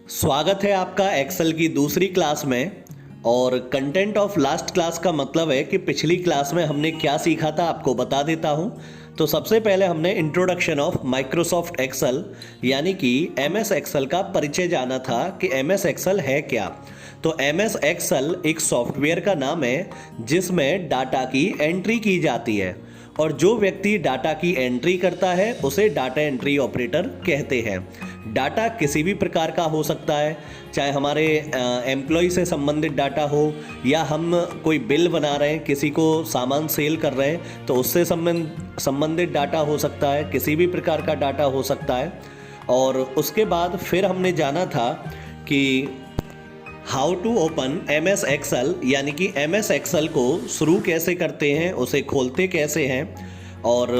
स्वागत है आपका एक्सेल की दूसरी क्लास में। और कंटेंट ऑफ लास्ट क्लास का मतलब है कि पिछली क्लास में हमने क्या सीखा था आपको बता देता हूं। तो सबसे पहले हमने इंट्रोडक्शन ऑफ माइक्रोसॉफ्ट एक्सेल यानी कि एमएस एक्सेल का परिचय जाना था कि एमएस एक्सेल है क्या। तो एमएस एक्सेल एक सॉफ्टवेयर का नाम है जिसमें डाटा की एंट्री की जाती है और जो व्यक्ति डाटा की एंट्री करता है उसे डाटा एंट्री ऑपरेटर कहते हैं। डाटा किसी भी प्रकार का हो सकता है, चाहे हमारे एम्प्लॉय से संबंधित डाटा हो या हम कोई बिल बना रहे हैं, किसी को सामान सेल कर रहे हैं तो उससे संबंधित डाटा हो सकता है, किसी भी प्रकार का डाटा हो सकता है। और उसके बाद फिर हमने जाना था कि how to open M S Excel यानी कि एम एस एक्सेल को शुरू कैसे करते हैं, उसे खोलते कैसे हैं। और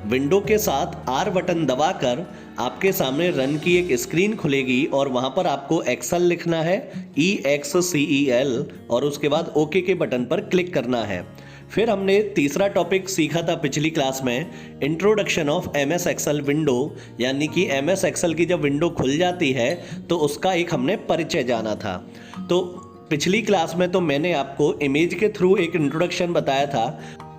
विंडो के साथ आर बटन दबाकर आपके सामने रन की एक स्क्रीन खुलेगी और वहां पर आपको एक्सेल लिखना है EXCEL और उसके बाद ओके के बटन पर क्लिक करना है। फिर हमने तीसरा टॉपिक सीखा था पिछली क्लास में, introduction of M S Excel window यानी कि एम एस एक्सेल की जब विंडो खुल जाती है तो उसका एक हमने परिचय जाना था। तो पिछली क्लास में तो मैंने आपको इमेज के थ्रू एक इंट्रोडक्शन बताया था।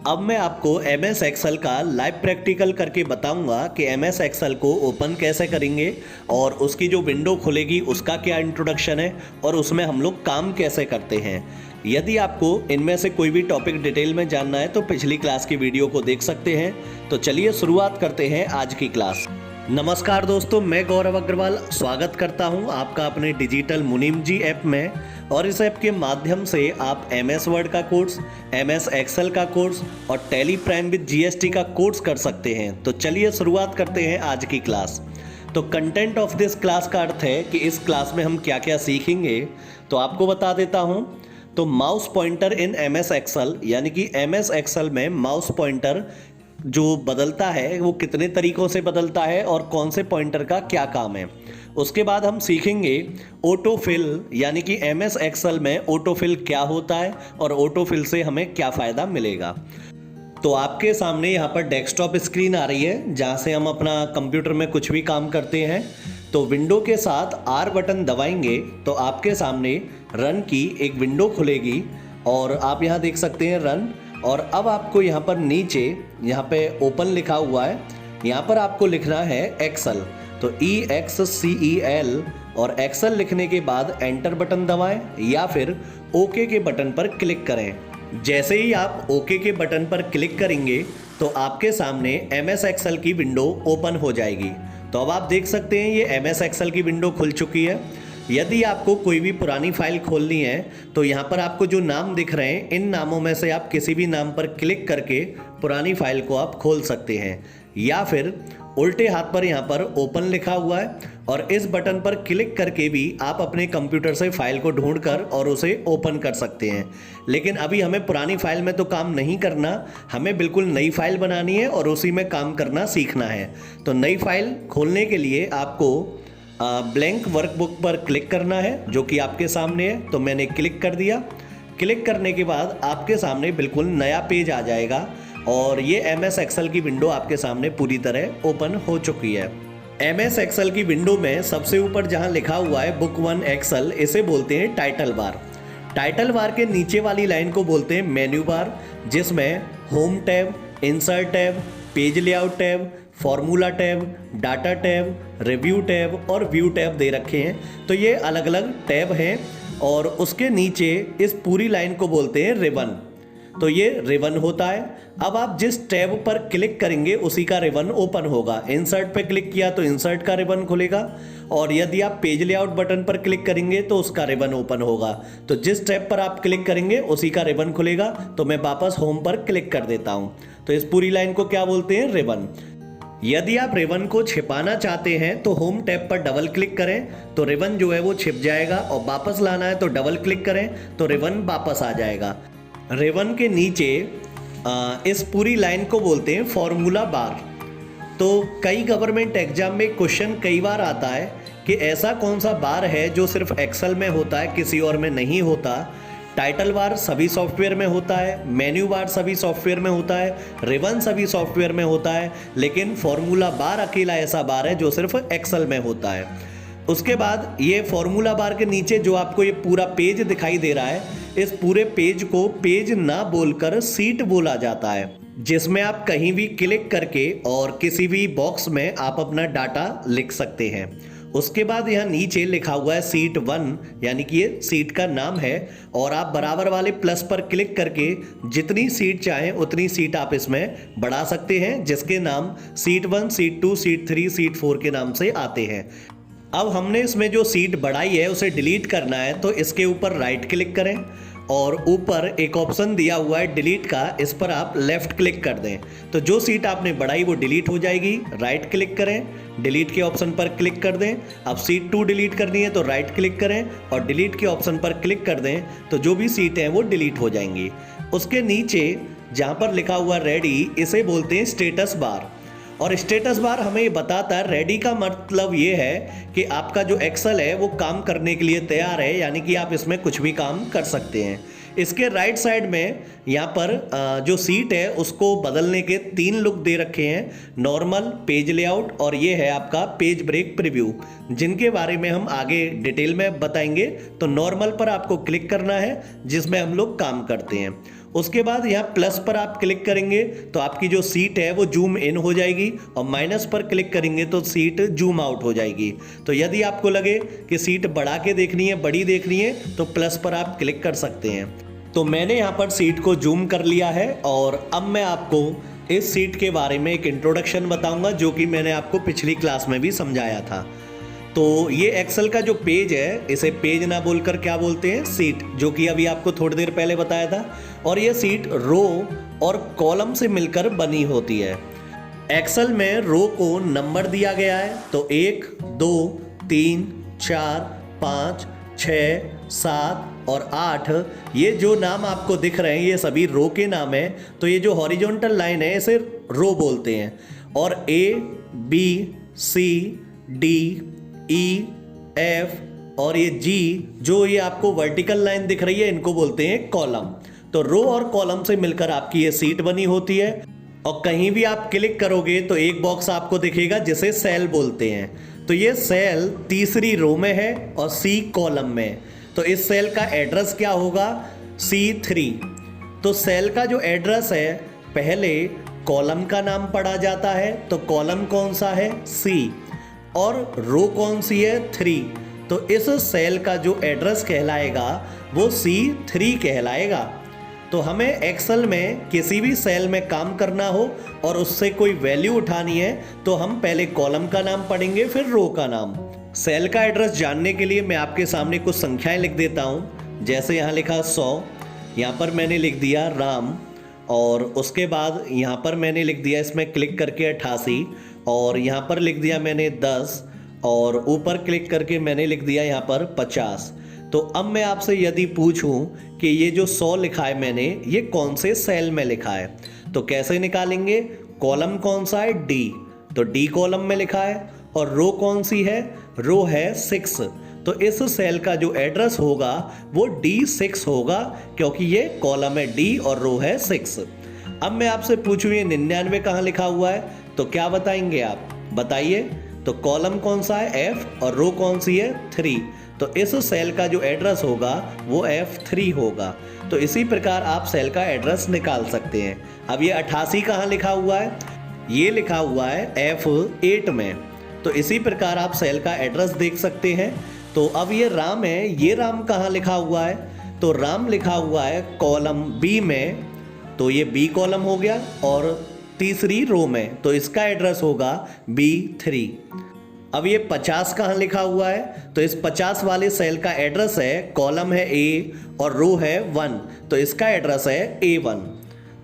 अब मैं आपको एम एस एक्सेल का लाइव प्रैक्टिकल करके बताऊंगा कि एम एस एक्सेल को ओपन कैसे करेंगे और उसकी जो विंडो खुलेगी उसका क्या इंट्रोडक्शन है और उसमें हम लोग काम कैसे करते हैं। यदि आपको इनमें से कोई भी टॉपिक डिटेल में जानना है तो पिछली क्लास की वीडियो को देख सकते हैं। तो चलिए शुरुआत करते हैं आज की क्लास। नमस्कार दोस्तों, मैं गौरव अग्रवाल स्वागत करता हूं आपका अपने डिजिटल मुनीम जी ऐप में। और इस ऐप के माध्यम से आप एम एस वर्ड का कोर्स, एम एस एक्सेल का कोर्स और टैली प्राइम विद GST का कोर्स कर सकते हैं। तो चलिए शुरुआत करते हैं आज की क्लास। तो कंटेंट ऑफ दिस क्लास का अर्थ है कि इस क्लास में हम क्या क्या सीखेंगे तो आपको बता देता हूं। तो mouse pointer in M S Excel यानी कि एम एस एक्सेल में माउस पॉइंटर जो बदलता है वो कितने तरीकों से बदलता है और कौन से पॉइंटर का क्या काम है। उसके बाद हम सीखेंगे ऑटोफिल यानी कि एम एस एक्सेल में ऑटोफिल क्या होता है और ऑटोफिल से हमें क्या फ़ायदा मिलेगा। तो आपके सामने यहाँ पर डेस्कटॉप स्क्रीन आ रही है जहाँ से हम अपना कंप्यूटर में कुछ भी काम करते हैं। तो विंडो के साथ आर बटन दबाएंगे तो आपके सामने रन की एक विंडो खुलेगी और आप यहाँ देख सकते हैं रन। और अब आपको यहाँ पर नीचे यहाँ पे ओपन लिखा हुआ है, यहाँ पर आपको लिखना है एक्सेल। तो EXCEL और एक्सेल लिखने के बाद एंटर बटन दबाएं या फिर ओके के बटन पर क्लिक करें। जैसे ही आप ओके के बटन पर क्लिक करेंगे तो आपके सामने एम एस एक्सेल की विंडो ओपन हो जाएगी। तो अब आप देख सकते हैं ये एम एस एक्सेल की विंडो खुल चुकी है। यदि आपको कोई भी पुरानी फाइल खोलनी है तो यहाँ पर आपको जो नाम दिख रहे हैं इन नामों में से आप किसी भी नाम पर क्लिक करके पुरानी फाइल को आप खोल सकते हैं, या फिर उल्टे हाथ पर यहाँ पर ओपन लिखा हुआ है और इस बटन पर क्लिक करके भी आप अपने कंप्यूटर से फाइल को ढूंढकर और उसे ओपन कर सकते हैं। लेकिन अभी हमें पुरानी फाइल में तो काम नहीं करना, हमें बिल्कुल नई फाइल बनानी है और उसी में काम करना सीखना है। तो नई फाइल खोलने के लिए आपको ब्लैंक वर्कबुक पर क्लिक करना है जो कि आपके सामने है। तो मैंने क्लिक कर दिया। क्लिक करने के बाद आपके सामने बिल्कुल नया पेज आ जाएगा और ये एम एस एक्सेल की विंडो आपके सामने पूरी तरह ओपन हो चुकी है। एम एस एक्सेल की विंडो में सबसे ऊपर जहां लिखा हुआ है बुक 1 एक्सेल, इसे बोलते हैं टाइटल बार। टाइटल बार के नीचे वाली लाइन को बोलते हैं मेन्यू बार, जिसमें home tab, insert tab, page layout tab, formula tab, data tab, review tab और व्यू टैब दे रखे हैं। तो ये अलग अलग टैब हैं और उसके नीचे इस पूरी लाइन को बोलते हैं रिबन। तो ये रिबन होता है। अब आप जिस टैब पर क्लिक करेंगे उसी का रिबन ओपन होगा। इंसर्ट पे क्लिक किया तो इंसर्ट का रिबन खुलेगा और यदि आप पेज लेआउट बटन पर क्लिक करेंगे तो उसका रिबन ओपन होगा। तो जिस टैब पर आप क्लिक करेंगे उसी का रिबन खुलेगा। तो मैं वापस होम पर क्लिक कर देता हूँ। तो इस पूरी लाइन को क्या बोलते हैं, रिबन। यदि आप रिबन को छिपाना चाहते हैं तो होम टैब पर डबल क्लिक करें तो रिबन जो है वो छिप जाएगा और वापस लाना है तो डबल क्लिक करें तो रिबन वापस आ जाएगा। रिबन के नीचे इस पूरी लाइन को बोलते हैं फॉर्मूला बार। तो कई गवर्नमेंट एग्जाम में क्वेश्चन कई बार आता है कि ऐसा कौन सा बार है जो सिर्फ एक्सेल में होता है, किसी और में नहीं होता। टाइटल बार सभी सॉफ्टवेयर में होता है, मेन्यू बार सभी सॉफ्टवेयर में होता है, रिबन सभी सॉफ्टवेयर में होता है, लेकिन फॉर्मूला बार अकेला ऐसा बार है जो सिर्फ एक्सेल में होता है। उसके बाद ये फॉर्मूला बार के नीचे जो आपको ये पूरा पेज दिखाई दे रहा है, इस पूरे पेज को पेज ना बोलकर सीट बोला जाता है, जिसमें आप कहीं भी क्लिक करके और किसी भी बॉक्स में आप अपना डाटा लिख सकते हैं। उसके बाद यहाँ नीचे लिखा हुआ है सीट 1, यानी कि ये सीट का नाम है, और आप बराबर वाले प्लस पर क्लिक करके जितनी सीट चाहें उतनी सीट आप इसमें बढ़ा सकते हैं, जिसके नाम सीट 1, सीट 2, सीट 3, सीट 4 के नाम से आते हैं। अब हमने इसमें जो सीट बढ़ाई है उसे डिलीट करना है, तो इसके ऊपर राइट क्लिक करें और ऊपर एक ऑप्शन दिया हुआ है डिलीट का, इस पर आप लेफ्ट क्लिक कर दें। तो जो सीट आपने बढ़ाई वो डिलीट हो जाएगी। राइट क्लिक करें, डिलीट के ऑप्शन पर क्लिक कर दें। अब सीट 2 डिलीट करनी है तो राइट क्लिक करें और डिलीट के ऑप्शन पर क्लिक कर दें, तो जो भी सीट हैं वो डिलीट हो जाएंगी। उसके नीचे जहाँ पर लिखा हुआ रेडी, इसे बोलते हैं स्टेटस बार। और स्टेटस बार हमें ये बताता है, रेडी का मतलब ये है कि आपका जो एक्सेल है वो काम करने के लिए तैयार है, यानी कि आप इसमें कुछ भी काम कर सकते हैं। इसके राइट साइड में यहाँ पर जो सीट है उसको बदलने के 3 लुक दे रखे हैं, नॉर्मल, पेज लेआउट और ये है आपका पेज ब्रेक प्रीव्यू, जिनके बारे में हम आगे डिटेल में बताएंगे। तो नॉर्मल पर आपको क्लिक करना है, जिसमें हम लोग काम करते हैं। उसके बाद यहाँ प्लस पर आप क्लिक करेंगे तो आपकी जो सीट है वो जूम इन हो जाएगी, और माइनस पर क्लिक करेंगे तो सीट जूम आउट हो जाएगी। तो यदि आपको लगे कि सीट बढ़ा के देखनी है, बड़ी देखनी है, तो प्लस पर आप क्लिक कर सकते हैं। तो मैंने यहाँ पर सीट को जूम कर लिया है, और अब मैं आपको इस सीट के बारे में एक इंट्रोडक्शन बताऊंगा, जो कि मैंने आपको पिछली क्लास में भी समझाया था। तो ये एक्सेल का जो पेज है, इसे पेज ना बोलकर क्या बोलते हैं, सीट, जो कि अभी आपको थोड़ी देर पहले बताया था। और ये सीट रो और कॉलम से मिलकर बनी होती है। एक्सेल में रो को नंबर दिया गया है, तो 1, 2, 3, 4, 5, 6, 7 और 8, ये जो नाम आपको दिख रहे हैं ये सभी रो के नाम है। तो ये जो हॉरिजॉन्टल लाइन है इसे रो बोलते हैं। और A, B, C, D, E, F और ये G, जो ये आपको वर्टिकल लाइन दिख रही है, इनको बोलते हैं कॉलम। तो रो और कॉलम से मिलकर आपकी ये सीट बनी होती है। और कहीं भी आप क्लिक करोगे तो एक बॉक्स आपको दिखेगा जिसे सेल बोलते हैं। तो ये सेल तीसरी रो में है और C कॉलम में। तो इस सेल का एड्रेस क्या होगा, C3। तो सेल का जो एड्रेस है, पहले कॉलम का नाम पढ़ा जाता है, तो कॉलम कौन सा है, C, और रो कौन सी है, 3। तो इस सेल का जो एड्रेस कहलाएगा वो C3 कहलाएगा। तो हमें एक्सेल में किसी भी सेल में काम करना हो और उससे कोई वैल्यू उठानी है, तो हम पहले कॉलम का नाम पढ़ेंगे, फिर रो का नाम। सेल का एड्रेस जानने के लिए मैं आपके सामने कुछ संख्याएं लिख देता हूं। जैसे यहाँ लिखा 100, यहाँ पर मैंने लिख दिया राम, और उसके बाद यहाँ पर मैंने लिख दिया इसमें क्लिक करके 88, और यहाँ पर लिख दिया मैंने 10, और ऊपर क्लिक करके मैंने लिख दिया यहाँ पर 50। तो अब मैं आपसे यदि पूछूं कि ये जो 100 लिखा है मैंने, ये कौन से सेल में लिखा है, तो कैसे निकालेंगे, कॉलम कौन सा है, D, तो D कॉलम में लिखा है। और रो कौन सी है, रो है 6। तो इस सेल का जो एड्रेस होगा वो D6 होगा, क्योंकि ये कॉलम है D और रो है 6। अब मैं आपसे पूछूं ये 99 कहाँ लिखा हुआ है, तो क्या बताएंगे आप, बताइए। तो कॉलम कौन सा है, F, और रो कौन सी है, 3। तो इस सेल का जो एड्रेस होगा वो F3 होगा। तो इसी प्रकार आप सेल का एड्रेस निकाल सकते हैं। अब ये 88 कहाँ लिखा हुआ है, ये लिखा हुआ है F8 में। तो इसी प्रकार आप सेल का एड्रेस देख सकते हैं। तो अब ये राम है, ये राम कहाँ लिखा हुआ है, तो राम लिखा हुआ है कॉलम B में, तो ये B कॉलम हो गया, और तीसरी रो में, तो इसका एड्रेस होगा B3। अब ये 50 कहाँ लिखा हुआ है, तो इस 50 वाले सेल का एड्रेस है, कॉलम है A और रो है 1, तो इसका एड्रेस है A1।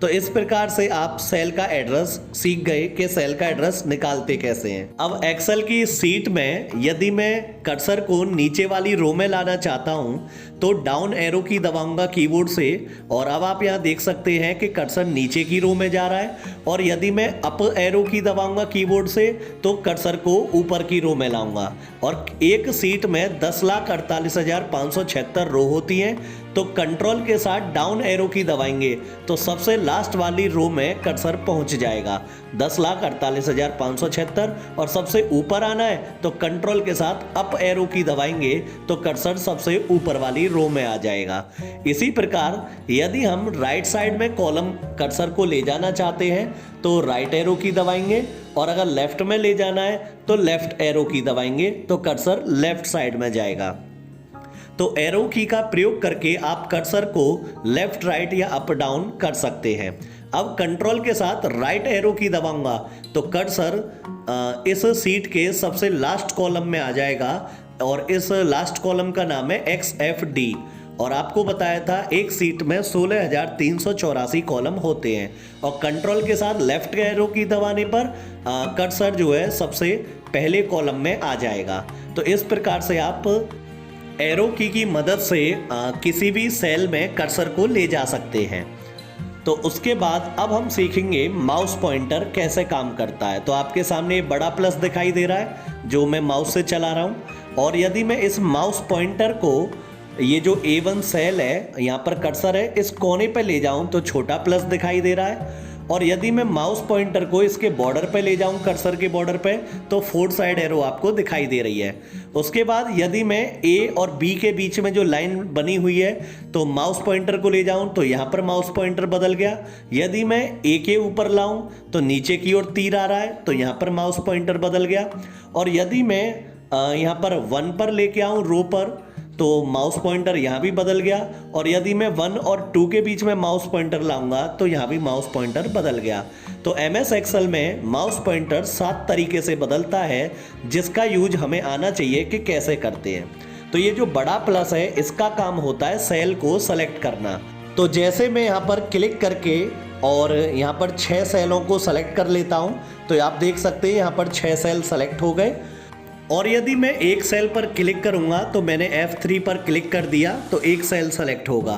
तो इस प्रकार से आप सेल का एड्रेस सीख गए कि सेल का एड्रेस निकालते कैसे हैं। अब एक्सेल की सीट में यदि मैं कर्सर को नीचे वाली रो में लाना चाहता हूं तो डाउन एरो की दबाऊंगा कीबोर्ड से, और अब आप यहां देख सकते हैं कि कर्सर नीचे की रो में जा रहा है। और यदि मैं अप एरो की दबाऊंगा कीबोर्ड से तो कर्सर को ऊपर की रो में लाऊंगा। और एक सीट में 10,48,576 रो होती हैं, तो कंट्रोल के साथ डाउन एरो की दबाएंगे तो सबसे लास्ट वाली रो में कर्सर पहुंच जाएगा। 10,48,576 और सबसे ऊपर आना है तो कंट्रोल के साथ अप एरो की दबाएंगे तो कर्सर सबसे ऊपर वाली रो में आ जाएगा। इसी प्रकार यदि हम राइट साइड में कॉलम कर्सर को ले जाना चाहते हैं तो राइट एरो की दबाएंगे और अगर लेफ्ट में ले जाना है तो लेफ्ट एरो की दबाएंगे तो कर्सर लेफ्ट साइड में जाएगा। तो एरो की का प्रयोग करके आप कर्सर को लेफ्ट राइट या अप डाउन कर सकते हैं। अब कंट्रोल के साथ राइट एरो की दबाऊंगा तो कर्सर इस सीट के सबसे लास्ट कॉलम में आ जाएगा और इस लास्ट कॉलम का नाम है XFD और आपको बताया था एक सीट में 16,384 कॉलम होते हैं और कंट्रोल के साथ लेफ्ट एरो की दबाने पर कर्सर जो है सबसे पहले कॉलम में आ जाएगा। तो इस प्रकार से आप एरो की मदद से किसी भी सेल में कर्सर को ले जा सकते हैं। तो उसके बाद अब हम सीखेंगे माउस पॉइंटर कैसे काम करता है। तो आपके सामने बड़ा प्लस दिखाई दे रहा है जो मैं माउस से चला रहा हूँ और यदि मैं इस माउस पॉइंटर को ये जो A1 सेल है यहाँ पर कर्सर है इस कोने पे ले जाऊं तो छोटा प्लस दिखाई दे रहा है और यदि मैं माउस पॉइंटर को इसके बॉर्डर पे ले जाऊं कर्सर के बॉर्डर पे तो फोर्थ साइड एरो आपको दिखाई दे रही है। उसके बाद यदि मैं A और B के बीच में जो लाइन बनी हुई है तो माउस पॉइंटर को ले जाऊं तो यहाँ पर माउस पॉइंटर बदल गया। यदि मैं A के ऊपर लाऊं तो नीचे की ओर तीर आ रहा है तो यहाँ पर माउस पॉइंटर बदल गया और यदि मैं यहाँ पर 1 पर लेके आऊँ रो पर तो माउस पॉइंटर यहाँ भी बदल गया और यदि मैं 1 और 2 के बीच में माउस पॉइंटर लाऊंगा तो यहाँ भी माउस पॉइंटर बदल गया। तो MS एक्सेल में माउस पॉइंटर 7 तरीके से बदलता है जिसका यूज हमें आना चाहिए कि कैसे करते हैं। तो ये जो बड़ा प्लस है इसका काम होता है सेल को सेलेक्ट करना। तो जैसे मैं यहाँ पर क्लिक करके और यहाँ पर 6 सेलों को सेलेक्ट कर लेता हूँ तो आप देख सकते हैं यहाँ पर 6 सेल सेलेक्ट हो गए और यदि मैं एक सेल पर क्लिक करूंगा तो मैंने F3 पर क्लिक कर दिया तो एक सेल सेलेक्ट होगा।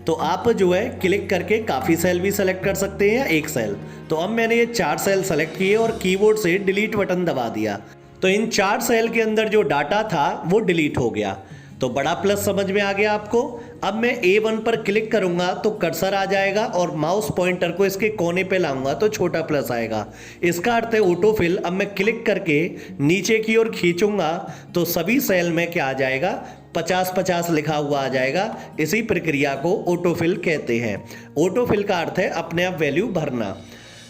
तो आप जो है क्लिक करके काफ़ी सेल भी सेलेक्ट कर सकते हैं या एक सेल। तो अब मैंने ये 4 सेल सेलेक्ट किए और कीबोर्ड से डिलीट बटन दबा दिया तो इन 4 सेल के अंदर जो डाटा था वो डिलीट हो गया। तो बड़ा प्लस समझ में आ गया आपको। अब मैं A1 पर क्लिक करूंगा तो कर्सर आ जाएगा और माउस पॉइंटर को इसके कोने पे लाऊंगा तो छोटा प्लस आएगा। इसका अर्थ है ऑटोफिल। अब मैं क्लिक करके नीचे की ओर खींचूंगा तो सभी सेल में क्या आ जाएगा 50-50 लिखा हुआ आ जाएगा। इसी प्रक्रिया को ऑटोफिल कहते हैं। ऑटोफिल का अर्थ है अपने आप वैल्यू भरना,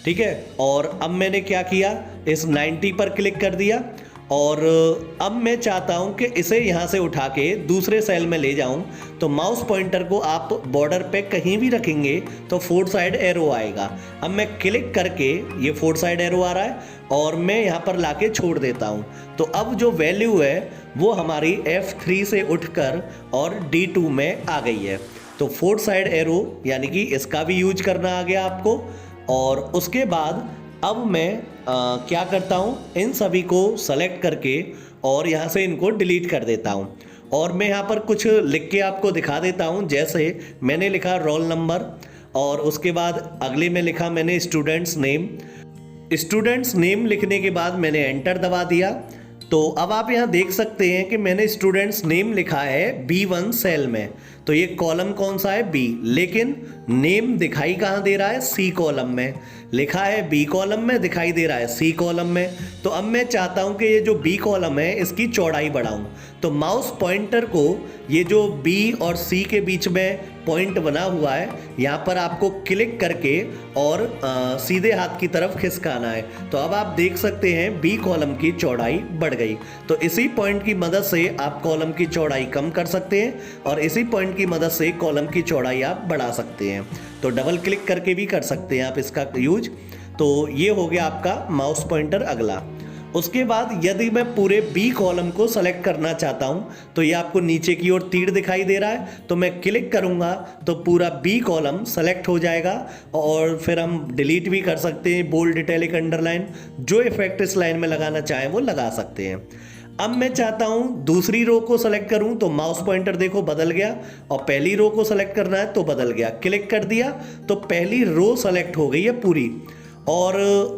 ठीक है। और अब मैंने क्या किया इस 90 पर क्लिक कर दिया और अब मैं चाहता हूं कि इसे यहां से उठा के दूसरे सेल में ले जाऊं तो माउस पॉइंटर को आप बॉर्डर पे कहीं भी रखेंगे तो फोर्थ साइड एरो आएगा। अब मैं क्लिक करके ये फोर्थ साइड एरो आ रहा है और मैं यहां पर लाके छोड़ देता हूं तो अब जो वैल्यू है वो हमारी F3 से उठकर और D2 में आ गई है। तो फोर्थ साइड एरो यानी कि इसका भी यूज करना आ गया आपको। और उसके बाद अब मैं क्या करता हूँ इन सभी को सेलेक्ट करके और यहाँ से इनको डिलीट कर देता हूँ और मैं यहाँ पर कुछ लिख के आपको दिखा देता हूँ। जैसे मैंने लिखा रोल नंबर और उसके बाद अगले में लिखा मैंने स्टूडेंट्स नेम। स्टूडेंट्स नेम लिखने के बाद मैंने एंटर दबा दिया। तो अब आप यहाँ देख सकते हैं कि मैंने स्टूडेंट्स नेम लिखा है B1 सेल में। तो ये कॉलम कौन सा है B, लेकिन नेम दिखाई कहाँ दे रहा है C कॉलम में। लिखा है B कॉलम में, दिखाई दे रहा है C कॉलम में। तो अब मैं चाहता हूँ कि ये जो B कॉलम है इसकी चौड़ाई बढ़ाऊँ। तो माउस पॉइंटर को ये जो B और C के बीच में पॉइंट बना हुआ है यहाँ पर आपको क्लिक करके और सीधे हाथ की तरफ खिसकाना है। तो अब आप देख सकते हैं B कॉलम की चौड़ाई बढ़ गई। तो इसी पॉइंट की मदद से आप कॉलम की चौड़ाई कम कर सकते हैं और इसी पॉइंट की मदद से कॉलम की चौड़ाई आप बढ़ा सकते हैं। तो डबल क्लिक करके भी कर सकते हैं आप इसका यूज। तो ये हो गया आपका माउस पॉइंटर अगला। उसके बाद यदि मैं पूरे B कॉलम को सेलेक्ट करना चाहता हूं तो ये आपको नीचे की ओर तीर दिखाई दे रहा है। तो मैं क्लिक करूंगा तो पूरा B कॉलम सेलेक्ट हो जाएगा और फिर हम डिलीट भी कर सकते हैं। बोल्ड, इटैलिक, अंडरलाइन, जो इफेक्ट इस लाइन में लगाना चाहें वो लगा सकते हैं। अब मैं चाहता हूं दूसरी रो को सेलेक्ट करूं तो माउस पॉइंटर देखो बदल गया और पहली रो को सेलेक्ट करना है तो बदल गया। क्लिक कर दिया तो पहली रो सेलेक्ट हो गई है पूरी। और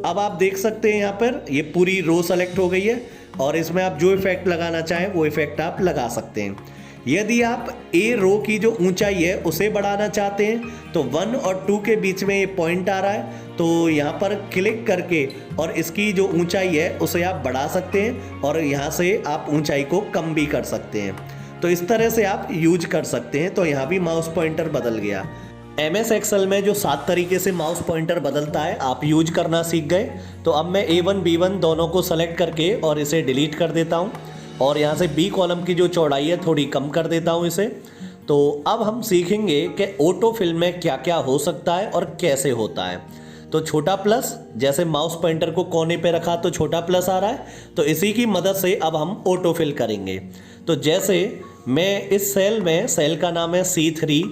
अब आप देख सकते हैं यहाँ पर ये पूरी रो सेलेक्ट हो गई है और इसमें आप जो इफेक्ट लगाना चाहें वो इफेक्ट आप लगा सकते हैं। यदि आप ए रो की जो ऊंचाई है उसे बढ़ाना चाहते हैं तो 1 और 2 के बीच में ये पॉइंट आ रहा है, तो यहाँ पर क्लिक करके और इसकी जो ऊंचाई है उसे आप बढ़ा सकते हैं और यहाँ से आप ऊंचाई को कम भी कर सकते हैं। तो इस तरह से आप यूज कर सकते हैं। तो यहाँ भी माउस पॉइंटर बदल गया। MS एक्सेल में जो 7 तरीके से माउस पॉइंटर बदलता है आप यूज करना सीख गए। तो अब मैं A1 B1 दोनों को सेलेक्ट करके और इसे डिलीट कर देता हूँ और यहाँ से B कॉलम की जो चौड़ाई है थोड़ी कम कर देता हूँ इसे। तो अब हम सीखेंगे कि ऑटो फिल में क्या क्या हो सकता है और कैसे होता है। तो छोटा प्लस, जैसे माउस पॉइंटर को कोने पे रखा तो छोटा प्लस आ रहा है, तो इसी की मदद से अब हम ऑटो फिल करेंगे। तो जैसे मैं इस सेल में, सेल का नाम है C3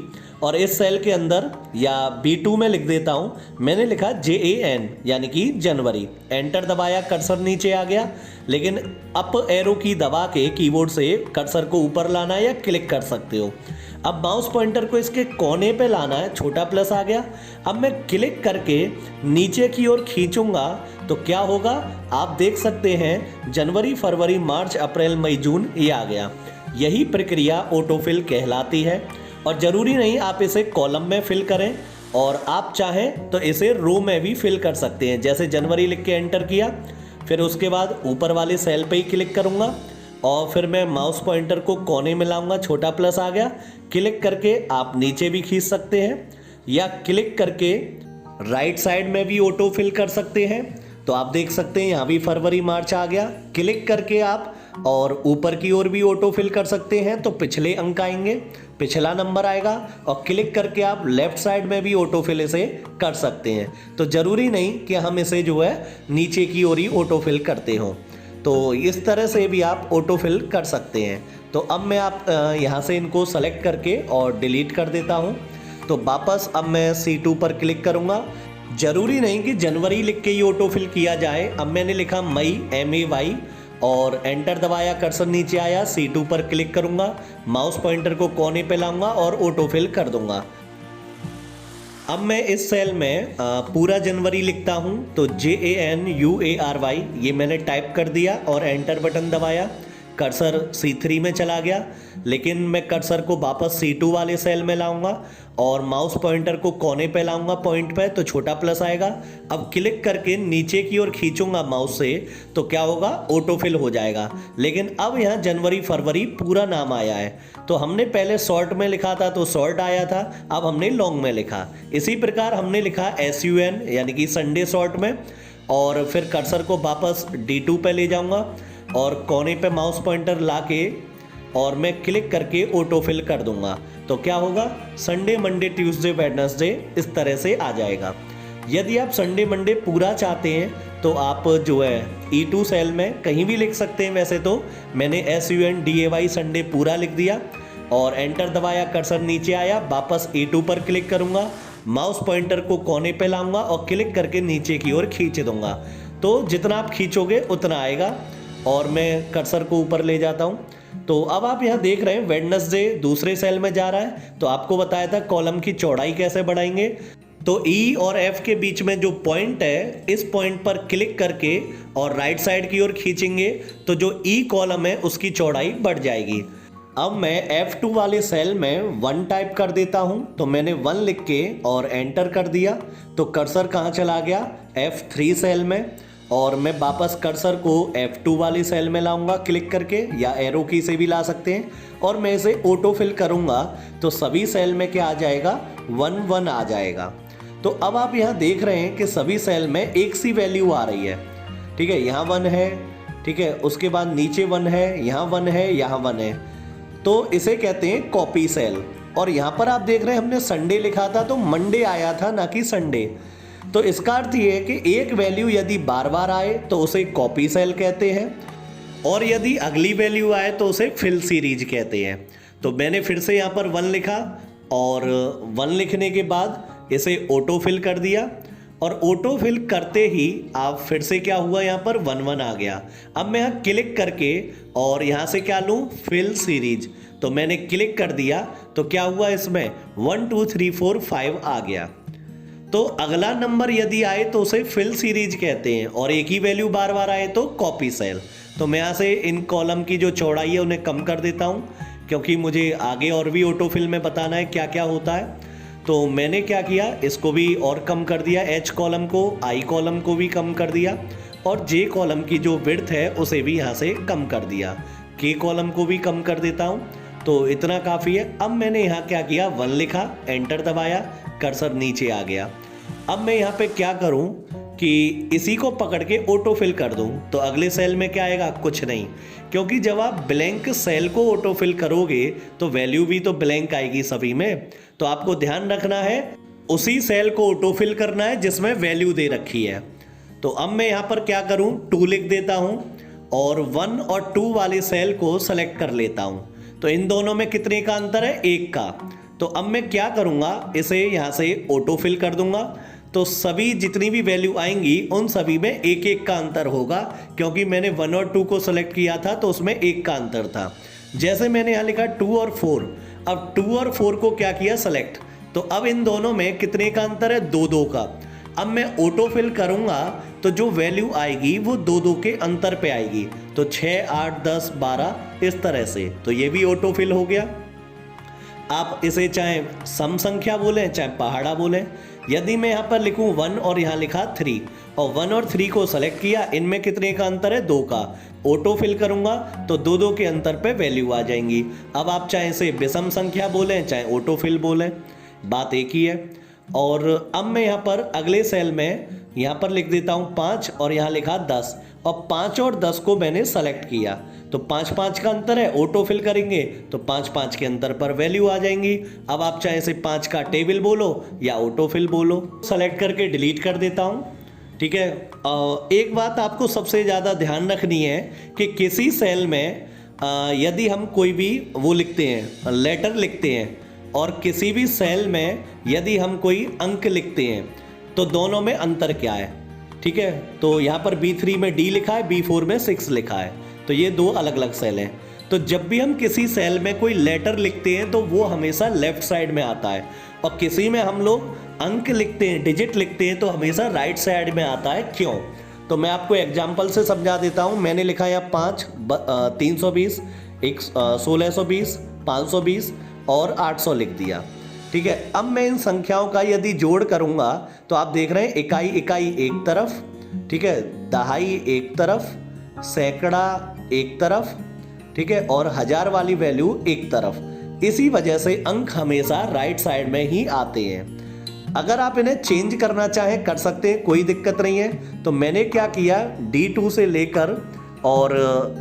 और इस सेल के अंदर या B2 में लिख देता हूँ, मैंने लिखा JAN यानी कि जनवरी। एंटर दबाया, कर्सर नीचे आ गया, लेकिन अप एरो की दबा के कीबोर्ड से कर्सर को ऊपर लाना है या क्लिक कर सकते हो। अब माउस पॉइंटर को इसके कोने पे लाना है, छोटा प्लस आ गया। अब मैं क्लिक करके नीचे की ओर खींचूंगा तो क्या होगा आप देख सकते हैं, जनवरी फरवरी मार्च अप्रैल मई जून ये आ गया। यही प्रक्रिया ऑटोफिल कहलाती है और ज़रूरी नहीं आप इसे कॉलम में फिल करें, और आप चाहें तो इसे रो में भी फिल कर सकते हैं। जैसे जनवरी लिख के एंटर किया, फिर उसके बाद ऊपर वाले सेल पे ही क्लिक करूंगा और फिर मैं माउस पॉइंटर को कोने में लाऊंगा, छोटा प्लस आ गया। क्लिक करके आप नीचे भी खींच सकते हैं या क्लिक करके राइट साइड में भी ऑटो फिल कर सकते हैं। तो आप देख सकते हैं यहाँ भी फरवरी मार्च आ गया। क्लिक करके आप और ऊपर की ओर भी ऑटो फिल कर सकते हैं, तो पिछले अंक आएंगे, पिछला नंबर आएगा। और क्लिक करके आप लेफ्ट साइड में भी ऑटो फिल इसे कर सकते हैं। तो ज़रूरी नहीं कि हम इसे जो है नीचे की ओर ही ऑटो फिल करते हों। तो इस तरह से भी आप ऑटो फिल कर सकते हैं। तो अब मैं आप यहाँ से इनको सेलेक्ट करके और डिलीट कर देता हूँ। तो वापस अब मैं C2 पर क्लिक करूँगा। ज़रूरी नहीं कि जनवरी लिख के ही ऑटो फिल किया जाए। अब मैंने लिखा मई MAY और एंटर दबाया, कर्सर नीचे आया, C2 पर क्लिक करूँगा, माउस पॉइंटर को कोने पे लाऊंगा और ऑटो फिल कर दूंगा। अब मैं इस सेल में पूरा जनवरी लिखता हूं, तो JANUARY ये मैंने टाइप कर दिया और एंटर बटन दबाया। कर्सर C3 में चला गया, लेकिन मैं कर्सर को वापस C2 वाले सेल में लाऊंगा और माउस पॉइंटर को कोने पे लाऊंगा पॉइंट पे, तो छोटा प्लस आएगा। अब क्लिक करके नीचे की ओर खींचूंगा माउस से, तो क्या होगा ऑटो फिल हो जाएगा। लेकिन अब यहाँ जनवरी फरवरी पूरा नाम आया है। तो हमने पहले शॉर्ट में लिखा था तो शॉर्ट आया था, अब हमने लॉन्ग में लिखा। इसी प्रकार हमने लिखा SUN यानी कि संडे शॉर्ट में, और फिर कर्सर को वापस D2 पे ले जाऊंगा और कोने पे माउस पॉइंटर लाके और मैं क्लिक करके ऑटो फिल कर दूंगा। तो क्या होगा, संडे मंडे ट्यूसडे वेडनेसडे इस तरह से आ जाएगा। यदि आप संडे मंडे पूरा चाहते हैं तो आप जो है E2 सेल में कहीं भी लिख सकते हैं। वैसे तो मैंने SUNDAY संडे पूरा लिख दिया और एंटर दबाया, कर्सर नीचे आया, वापस E2 पर क्लिक करूंगा, माउस पॉइंटर को कोने पे लाऊंगा और क्लिक करके नीचे की ओर खींच दूंगा। तो जितना आप खींचोगे उतना आएगा और मैं कर्सर को ऊपर ले जाता हूं। तो अब आप यहां देख रहे हैं वेडनेसडे दूसरे सेल में जा रहा है। तो आपको बताया था कॉलम की चौड़ाई कैसे बढ़ाएंगे। तो E और F के बीच में जो पॉइंट है, इस पॉइंट पर क्लिक करके और राइट साइड की ओर खींचेंगे तो जो E कॉलम है उसकी चौड़ाई बढ़ जाएगी। अब मैं F2 वाले सेल में 1 टाइप कर देता हूं। तो मैंने 1 लिख के और एंटर कर दिया, तो कर्सर कहां चला गया, F3 सेल में। और मैं वापस कर्सर को F2 वाली सेल में लाऊंगा क्लिक करके, या एरो की से भी ला सकते हैं, और मैं इसे ऑटो फिल करूंगा तो सभी सेल में क्या आ जाएगा, 1 1 आ जाएगा। तो अब आप यहाँ देख रहे हैं कि सभी सेल में एक सी वैल्यू आ रही है। ठीक है, यहाँ 1 है, ठीक है, उसके बाद नीचे 1 है, यहाँ 1 है, यहाँ 1 है। तो इसे कहते हैं कॉपी सेल। और यहाँ पर आप देख रहे हैं हमने संडे लिखा था तो मंडे आया था, ना कि संडे। तो इसका अर्थ ये है कि एक वैल्यू यदि बार बार आए तो उसे कॉपी सेल कहते हैं, और यदि अगली वैल्यू आए तो उसे फिल सीरीज कहते हैं। तो मैंने फिर से यहाँ पर 1 लिखा और 1 लिखने के बाद इसे ऑटो फिल कर दिया, और ऑटो फिल करते ही आप फिर से क्या हुआ, यहाँ पर 1 1 आ गया। अब मैं यहाँ क्लिक करके और यहाँ से क्या लूँ, फिल सीरीज। तो मैंने क्लिक कर दिया तो क्या हुआ, इसमें 1 2 3 4 5 आ गया। तो अगला नंबर यदि आए तो उसे फिल सीरीज कहते हैं, और एक ही वैल्यू बार बार आए तो कॉपी सेल। तो मैं यहाँ से इन कॉलम की जो चौड़ाई है उन्हें कम कर देता हूँ, क्योंकि मुझे आगे और भी ऑटोफिल में बताना है क्या क्या होता है। तो मैंने क्या किया, इसको भी और कम कर दिया, एच कॉलम को, आई कॉलम को भी कम कर दिया और जे कॉलम की जो विड्थ है उसे भी यहाँ से कम कर दिया, के कॉलम को भी कम कर देता हूँ। तो इतना काफ़ी है। अब मैंने यहाँ क्या किया, 1 लिखा, एंटर दबाया, कर्सर नीचे आ गया। अब मैं यहाँ पे क्या करूँ कि इसी को पकड़ के ऑटोफिल कर दूँ। तो अगले सेल में क्या आएगा, कुछ नहीं, क्योंकि जब आप ब्लैंक सेल को ऑटोफिल करोगे तो वैल्यू भी तो ब्लैंक आएगी सभी में। तो आपको ध्यान रखना है उसी सेल को ऑटोफिल करना है जिसमें वैल्यू दे रखी है। तो अब मैं यहाँ पर क्या करूँ, 2 लिख देता हूँ और 1 और 2 वाले सेल को सेलेक्ट कर लेता हूँ। तो इन दोनों में कितने का अंतर है, 1 का। तो अब मैं क्या करूँगा, इसे यहाँ से ऑटोफिल कर दूंगा। तो सभी जितनी भी वैल्यू आएंगी उन सभी में 1-1 का अंतर होगा, क्योंकि मैंने 1 और 2 को सेलेक्ट किया था तो उसमें 1 का अंतर था। जैसे मैंने यहाँ लिखा 2 और 4, अब 2 और 4 को क्या किया, सेलेक्ट। तो अब इन दोनों में कितने का अंतर है, 2-2 का। अब मैं ऑटोफिल करूंगा तो जो वैल्यू आएगी वो 2-2 के अंतर पे आएगी। तो 6, 8, 10, 12 इस तरह से। तो ये भी ऑटोफिल हो गया। आप इसे चाहे सम संख्या बोलें चाहे पहाड़ा बोलें। यदि मैं यहाँ पर लिखूँ 1 और यहाँ लिखा 3 और 1 और 3 को सेलेक्ट किया, इनमें कितने का अंतर है, 2 का। ऑटोफिल करूंगा तो 2-2 के अंतर पे वैल्यू आ जाएंगी। अब आप चाहे इसे विषम संख्या बोलें चाहे ऑटोफिल बोलें, बात एक ही है। और अब मैं यहाँ पर अगले सेल में यहाँ पर लिख देता हूँ 5 और यहाँ लिखा 10 और 5 और 10 को मैंने सेलेक्ट किया। तो 5-5 का अंतर है, ऑटोफिल करेंगे तो 5-5 के अंतर पर वैल्यू आ जाएंगी। अब आप चाहे इसे 5 का टेबल बोलो या ऑटोफिल बोलो। सेलेक्ट करके डिलीट कर देता हूँ, ठीक है। एक बात आपको सबसे ज़्यादा ध्यान रखनी है कि किसी सेल में यदि हम कोई भी वो लिखते हैं, लेटर लिखते हैं, और किसी भी सेल में यदि हम कोई अंक लिखते हैं तो दोनों में अंतर क्या है, ठीक है। तो यहाँ पर B3 में D लिखा है, B4 में 6 लिखा है, तो ये 2 अलग अलग सेल हैं। तो जब भी हम किसी सेल में कोई लेटर लिखते हैं तो वो हमेशा लेफ्ट साइड में आता है, और किसी में हम लोग अंक लिखते हैं, डिजिट लिखते हैं, तो हमेशा राइट साइड में आता है। क्यों? तो मैं आपको एग्जाम्पल से समझा देता हूँ। मैंने लिखा है 5, 320, 1620, 520 और 800 लिख दिया, ठीक है। अब मैं इन संख्याओं का यदि जोड़ करूंगा तो आप देख रहे हैं इकाई इकाई एक तरफ, ठीक है, दहाई एक तरफ, सैकड़ा एक तरफ, ठीक है, और हजार वाली वैल्यू एक तरफ। इसी वजह से अंक हमेशा राइट साइड में ही आते हैं। अगर आप इन्हें चेंज करना चाहें कर सकते हैं, कोई दिक्कत नहीं है। तो मैंने क्या किया, D2 से लेकर और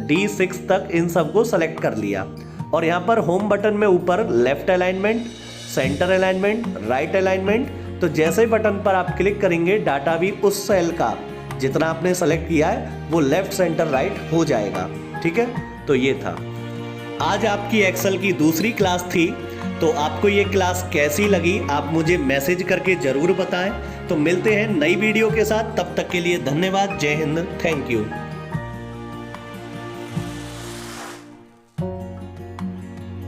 D6 तक इन सबको सेलेक्ट कर लिया और यहाँ पर होम बटन में ऊपर left alignment, centre alignment, right alignment, तो जैसे बटन पर आप क्लिक करेंगे डाटा भी उस सेल का जितना आपने सेलेक्ट किया है वो लेफ्ट सेंटर राइट हो जाएगा, ठीक है। तो ये था आज आपकी एक्सेल की दूसरी क्लास थी। तो आपको ये क्लास कैसी लगी आप मुझे मैसेज करके जरूर बताएं। तो मिलते हैं नई वीडियो के साथ, तब तक के लिए धन्यवाद। जय हिंद, थैंक यू।